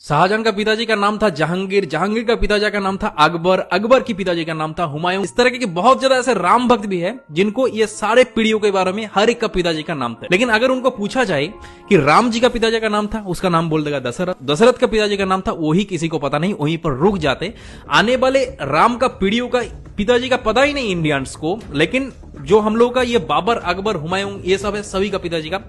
शाहजहां का पिताजी का नाम था जहांगीर, जहांगीर का पिताजी का नाम था अकबर, अकबर की पिताजी का नाम था हुमायूं। इस तरह के बहुत ज्यादा ऐसे राम भक्त भी है जिनको ये सारे पीढ़ियों के बारे में हर एक का पिताजी का नाम था। लेकिन अगर उनको पूछा जाए कि राम जी का पिताजी का नाम था, उसका नाम बोल देगा दशरथ। दशरथ का पिताजी का नाम था, वही किसी को पता नहीं, वहीं पर रुक जाते। आने वाले राम का पीढ़ियों का पिताजी का पता ही नहीं इंडियंस को, लेकिन जो हम लोग का ये बाबर, अकबर, हुमायूं, ये सब है, सभी का पिताजी का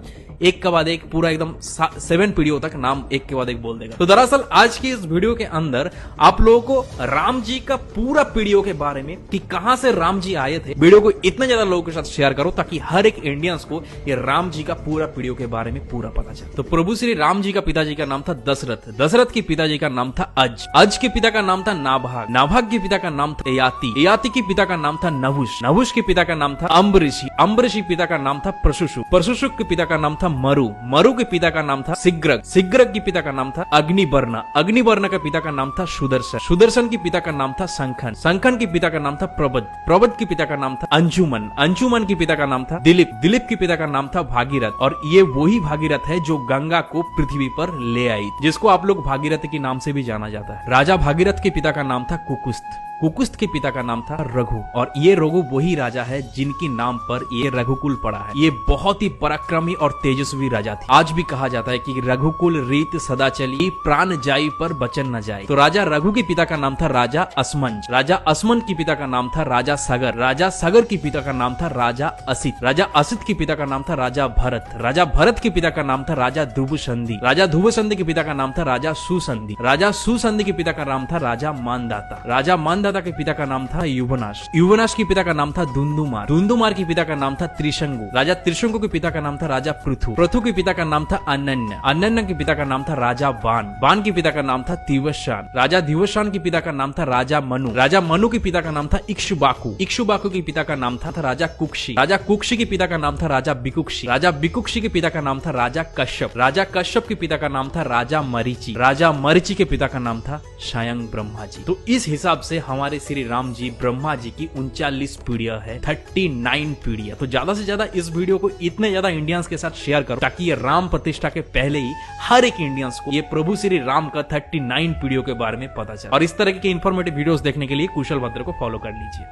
एक के बाद एक पूरा एकदम 7 पीढ़ियों तक नाम एक के बाद एक बोल देगा। तो दरअसल आज की इस वीडियो के अंदर आप लोगों को राम जी का पूरा पीढ़ियों के बारे में कि कहां से राम जी आए थे, वीडियो को इतने ज्यादा लोगों के साथ शेयर करो ताकि हर एक इंडियंस को ये राम जी का पूरा पीढ़ियों के बारे में पूरा पता चले। तो प्रभु श्री राम जी का पिताजी का नाम था दशरथ, दशरथ के पिताजी का नाम था अज, अज के पिता का नाम था नाभाग, नाभाग के पिता का नाम था ययाति, ययाति के पिता का नाम था नहुष, नहुष के पिता का नाम था अम्बरीशी, अम्बरीशी पिता का नाम था प्रशुशु, प्रशुशु के पिता का नाम था मरु, मरु के पिता का नाम था सिग्रग, सिग्रग के पिता का नाम था अग्निवर्ण, अग्निवर्ण के पिता का नाम था सुदर्शन, सुदर्शन के पिता का नाम था संखन, संखन के पिता का नाम था प्रबद, प्रबद के पिता का नाम था अंजुमन, अंजुमन के पिता का नाम था दिलीप, दिलीप के पिता का नाम था भागीरथ। और ये वही भागीरथ है जो गंगा को पृथ्वी पर ले आई, जिसको आप लोग भागीरथ के नाम से भी जाना जाता है। राजा भागीरथ के पिता का नाम था कुकुस्त, कुकुस्त के पिता का नाम था रघु, और ये रघु वही राजा है जिनके नाम पर ये रघुकुल पड़ा है। ये बहुत ही पराक्रमी और तेजस्वी राजा थे। आज भी कहा जाता है कि रघुकुल रीत सदा चली, प्राण जाई पर बचन न जाए। तो राजा रघु के पिता का नाम था राजा असमंज, राजा असमंज के पिता का नाम था राजा सगर, राजा सगर के पिता का नाम था राजा असित, राजा असित के पिता का नाम था राजा भरत, राजा भरत के पिता का नाम था राजा ध्रुवसंधि, राजा ध्रुवसंधि के पिता का नाम था राजा सुसंधि, राजा सुसंधि के पिता का नाम था राजा मानदाता, राजा मानदाता के पिता का नाम था युवनाश, युवनाश के पिता का नाम था दुंदुमार, दुंदुमार के पिता का नाम था त्रिशंगु, राजा त्रिशंगु के पिता का नाम था राजा पृथु, पृथु के पिता का नाम था अनन्य, अनन्य के पिता का नाम था राजा बाण, बाण के पिता का नाम था दिवशान, राजा दिवशान के पिता का नाम था राजा मनु, राजा मनु के पिता का नाम था इक्ष्वाकु, इक्ष्वाकु के पिता का नाम था राजा कुक्षी, राजा कुक्षी के पिता का नाम था राजा बिकुक्षी, राजा बिकुक्षी के पिता का नाम था राजा कश्यप, राजा कश्यप के पिता का नाम था राजा मरीचि, राजा मरीचि के पिता का नाम था स्वयं ब्रह्मा जी। तो इस हिसाब से हमारे श्री राम जी, ब्रह्मा जी की 39 पीढ़ियां है, 39 पीढ़ियां। तो ज्यादा से ज्यादा इस वीडियो को इतने ज्यादा इंडियंस के साथ शेयर करो ताकि ये राम प्रतिष्ठा के पहले ही हर एक इंडियंस को ये प्रभु श्री राम का 39 पीढ़ियों के बारे में पता चले। और इस तरह के इंफॉर्मेटिव वीडियोस देखने के लिए कुशल भद्र को फॉलो कर लीजिए।